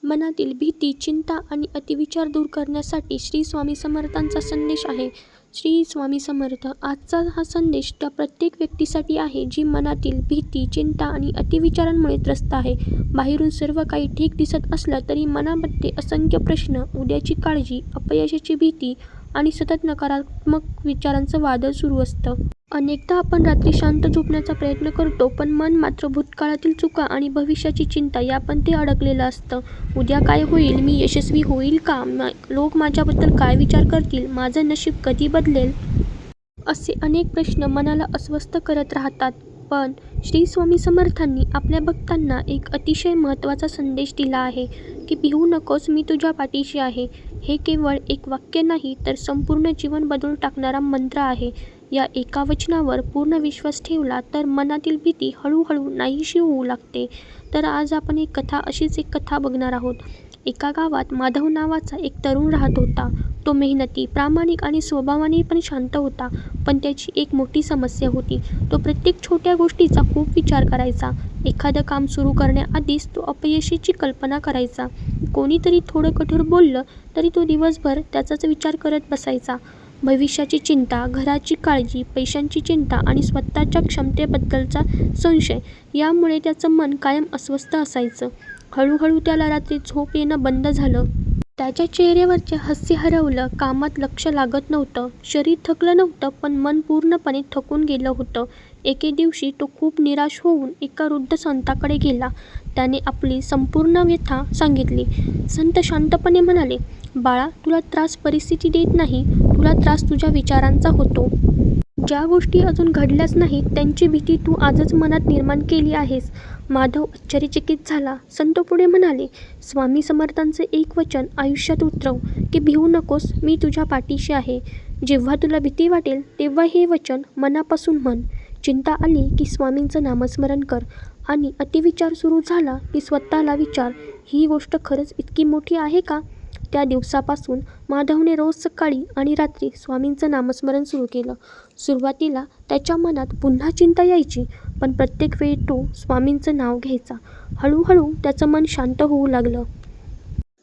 मनातील भीती, चिंता आणि अतिविचार दूर करण्यासाठी श्री स्वामी समर्थांचा संदेश आहे. श्री स्वामी समर्थ. आजचा हा संदेश त्या प्रत्येक व्यक्तीसाठी आहे जी मनातील भीती, चिंता आणि अतिविचारांमुळे त्रस्त आहे. बाहेरून सर्व काही ठीक दिसत असलं तरी मनामध्ये असंख्य प्रश्न, उद्याची काळजी, अपयशाची भीती आणि सतत नकारात्मक विचारांचं वादळ सुरू असतं. अनेकदा आपण रात्री शांत झोपण्याचा प्रयत्न करतो, पण मन मात्र भूतकाळातील चुका आणि भविष्याची चिंता यामध्ये अडकलेलं असतं. उद्या काय होईल? मी यशस्वी होईल का? लोक माझ्याबद्दल काय विचार करतील? माझं नशीब कधी बदलेल? असे अनेक प्रश्न मनाला अस्वस्थ करत राहतात. पण श्री स्वामी समर्थांनी आपल्या भक्तांना एक अतिशय महत्त्वाचा संदेश दिला आहे की भिवू नकोस, मी तुझ्या पाठीशी आहे. हे केवळ एक वाक्य नाही, तर संपूर्ण जीवन बदलून टाकणारा मंत्र आहे. या एका वचनावर पूर्ण विश्वास ठेवला तर मनातील भीती हळूहळू नाहीशी होऊ लागते. तर आज आपण अशीच एक कथा बघणार आहोत. एका गावात माधव नावाचा एक तरुण राहत होता. तो मेहनती, प्रामाणिक आणि स्वभावाने पण शांत होता. पण त्याची एक मोठी समस्या होती. तो प्रत्येक छोट्या गोष्टीचा खूप विचार करायचा. एखादं काम सुरू करण्याआधीच तो अपयशाची कल्पना करायचा. कोणीतरी थोडं कठोर बोललं तरी तो दिवसभर त्याचाच विचार करत बसायचा. भविष्याची चिंता, घराची काळजी, पैशांची चिंता आणि स्वतःच्या क्षमतेबद्दलचा संशय यामुळे त्याचं मन कायम अस्वस्थ असायचं. हळूहळू त्याला रात्री झोप येणं बंद झालं. त्याच्या चेहऱ्यावरचे हास्य हरवलं. कामात लक्ष लागत नव्हतं. शरीर थकलं नव्हतं, पण मन पूर्णपणे थकून गेलं होतं. एके दिवशी तो खूप निराश होऊन एका वृद्ध संताकडे गेला. त्याने आपली संपूर्ण व्यथा सांगितली. संत शांतपणे म्हणाले, बाळा, तुला त्रास परिस्थिती देत नाही, तुला त्रास तुझ्या विचारांचा होतो. ज्या गोष्टी अजून घडल्याच नाहीत त्यांची भीती तू आजच मनात निर्माण केली आहेस. माधव आश्चर्यचकित झाला. संत पुढे म्हणाले, स्वामी समर्थांचं एक वचन आयुष्यात उतरव की भिवू नकोस, मी तुझ्या पाठीशी आहे. जेव्हा तुला भीती वाटेल तेव्हा हे वचन मनापासून म्हण. चिंता आली की स्वामींचं नामस्मरण कर आणि अतिविचार सुरू झाला की स्वतःला विचार, ही गोष्ट खरंच इतकी मोठी आहे का? त्या दिवसापासून माधवने रोज सकाळी आणि रात्री स्वामींचं नामस्मरण सुरू केलं. सुरुवातीला त्याच्या मनात पुन्हा चिंता यायची, पण प्रत्येक वेळी तो स्वामींचं नाव घ्यायचा. हळूहळू त्याचं मन शांत होऊ लागलं.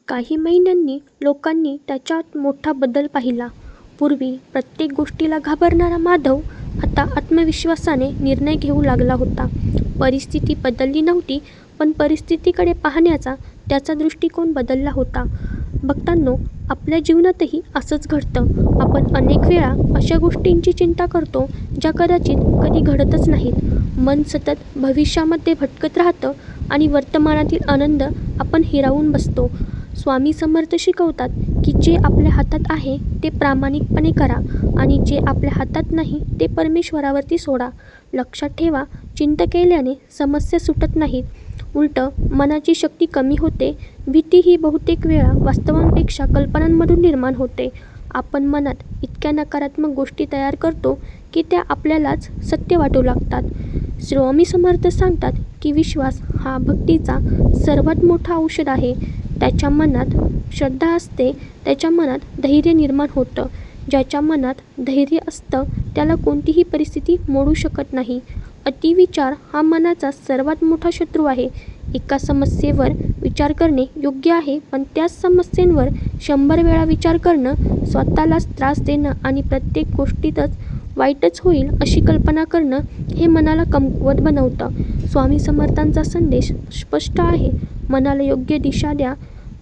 काही महिन्यांनी लोकांनी त्याच्यात मोठा बदल पाहिला. पूर्वी प्रत्येक गोष्टीला घाबरणारा माधव आता आत्मविश्वासाने निर्णय घेऊ लागला होता. परिस्थिती बदलली नव्हती, पण परिस्थितीकडे पाहण्याचा त्याचा दृष्टिकोन बदलला होता. भक्तांनो, आपल्या जीवनातही असंच घडतं. आपण अनेक वेळा अशा गोष्टींची चिंता करतो ज्या कदाचित कधी घडतच नाहीत. मन सतत भविष्यामध्ये भटकत राहतं आणि वर्तमानातील आनंद आपण हिरावून बसतो. स्वामी समर्थ शिकवतात की जे आपल्या हातात आहे ते प्रामाणिकपणे करा आणि जे आपल्या हातात नाही ते परमेश्वरावरती सोडा. लक्षात ठेवा, चिंता केल्याने समस्या सुटत नाहीत, उलटं मनाची शक्ती कमी होते. भीती ही बहुतेक वेळा वास्तवांपेक्षा कल्पनांमधून निर्माण होते. आपण मनात इतक्या नकारात्मक गोष्टी तयार करतो की त्या आपल्यालाच सत्य वाटू लागतात. स्वामी समर्थ सांगतात की विश्वास हा भक्तीचा सर्वात मोठा औषध आहे. त्याच्या मनात श्रद्धा असते, त्याच्या मनात धैर्य निर्माण होतं. ज्याच्या मनात धैर्य असतं त्याला कोणतीही परिस्थिती मोडू शकत नाही. अतिविचार हा मनाचा सर्वात मोठा शत्रू आहे. एका समस्येवर विचार करणे योग्य आहे, पण त्याच समस्येवर 100 वेळा विचार करणं, स्वतःलाच त्रास देणं आणि प्रत्येक गोष्टीतच वाईटच होईल अशी कल्पना करणं हे मनाला कमकुवत बनवतं. स्वामी समर्थांचा संदेश स्पष्ट आहे. मनाला योग्य दिशा द्या.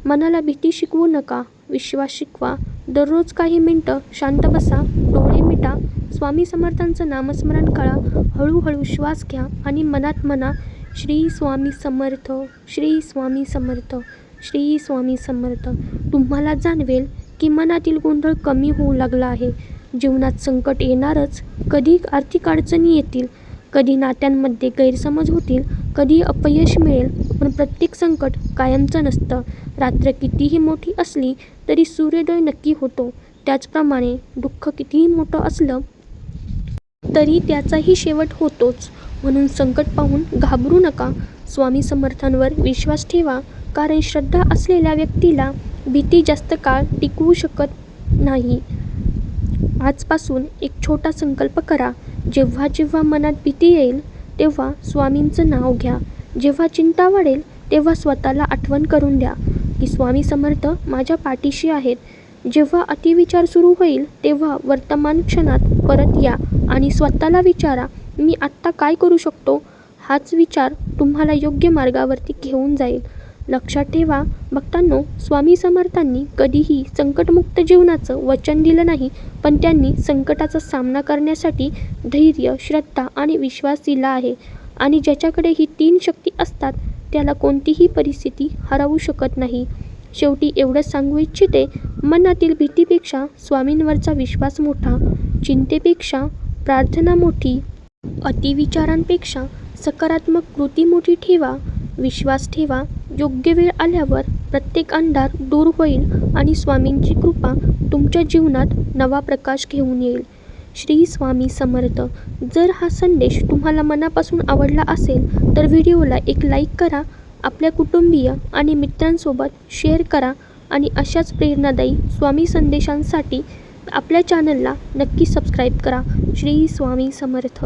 मनाला भीती शिकवू नका, विश्वास शिकवा. दररोज काही मिनिटं शांत बसा, डोळे मिटा, स्वामी समर्थांचं नामस्मरण करा. हळूहळू श्वास घ्या आणि मनात म्हणा, श्री स्वामी समर्थ, श्री स्वामी समर्थ, श्री स्वामी समर्थ. तुम्हाला जाणवेल की मनातील गोंधळ कमी होऊ लागला आहे. जीवनात संकट येणारच. कधी आर्थिक अडचणी येतील, कधी नात्यांमध्ये गैरसमज होतील, कधी अपयश मिळेल, पण प्रत्येक संकट कायमचं नसतं. रात्र कितीही मोठी असली तरी सूर्योदय नक्की होतो. त्याचप्रमाणे दुःख कितीही मोठं असलं तरी त्याचाही शेवट होतोच. म्हणून संकट पाहून घाबरू नका. स्वामी समर्थांवर विश्वास ठेवा, कारण श्रद्धा असलेल्या व्यक्तीला भीती जास्त काळ टिकवू शकत नाही. आजपासून एक छोटा संकल्प करा. जेव्हा जेव्हा मनात भीती येईल तेव्हा स्वामींचं नाव घ्या. जेव्हा चिंता वाढेल तेव्हा स्वतःला आठवण करून द्या, की स्वामी समर्थ माझ्या पाठीशी आहेत. जेव्हा अतिविचार सुरू होईल तेव्हा वर्तमान क्षणात परत या आणि स्वतःला विचारा, मी आत्ता काय करू शकतो? हाच विचार तुम्हाला योग्य मार्गावरती घेऊन जाईल. लक्षात ठेवा भक्तांनो, स्वामी समर्थांनी कधीही संकटमुक्त जीवनाचं वचन दिलं नाही, पण त्यांनी संकटाचा सामना करण्यासाठी धैर्य, श्रद्धा आणि विश्वास दिला आहे. आणि ज्याच्याकडे ही 3 शक्ती असतात त्याला कोणतीही परिस्थिती हरवू शकत नाही. शेवटी एवढंच सांगू इच्छिते, मनातील भीतीपेक्षा स्वामींवरचा विश्वास मोठा, चिंतेपेक्षा प्रार्थना मोठी, अतिविचारांपेक्षा सकारात्मक कृती मोठी ठेवा. विश्वास ठेवा, योग्य वेळ आल्यावर प्रत्येक अंधार दूर होईल आणि स्वामींची कृपा तुमच्या जीवनात नवा प्रकाश घेऊन येईल. श्री स्वामी समर्थ. जर हा संदेश तुम्हाला मनापासून आवडला असेल तर व्हिडिओला एक लाईक करा, आपल्या कुटुंबीय आणि मित्रांसोबत शेअर करा आणि अशाच प्रेरणादायी स्वामी संदेशांसाठी आपल्या चॅनलला नक्की सबस्क्राईब करा. श्री स्वामी समर्थ.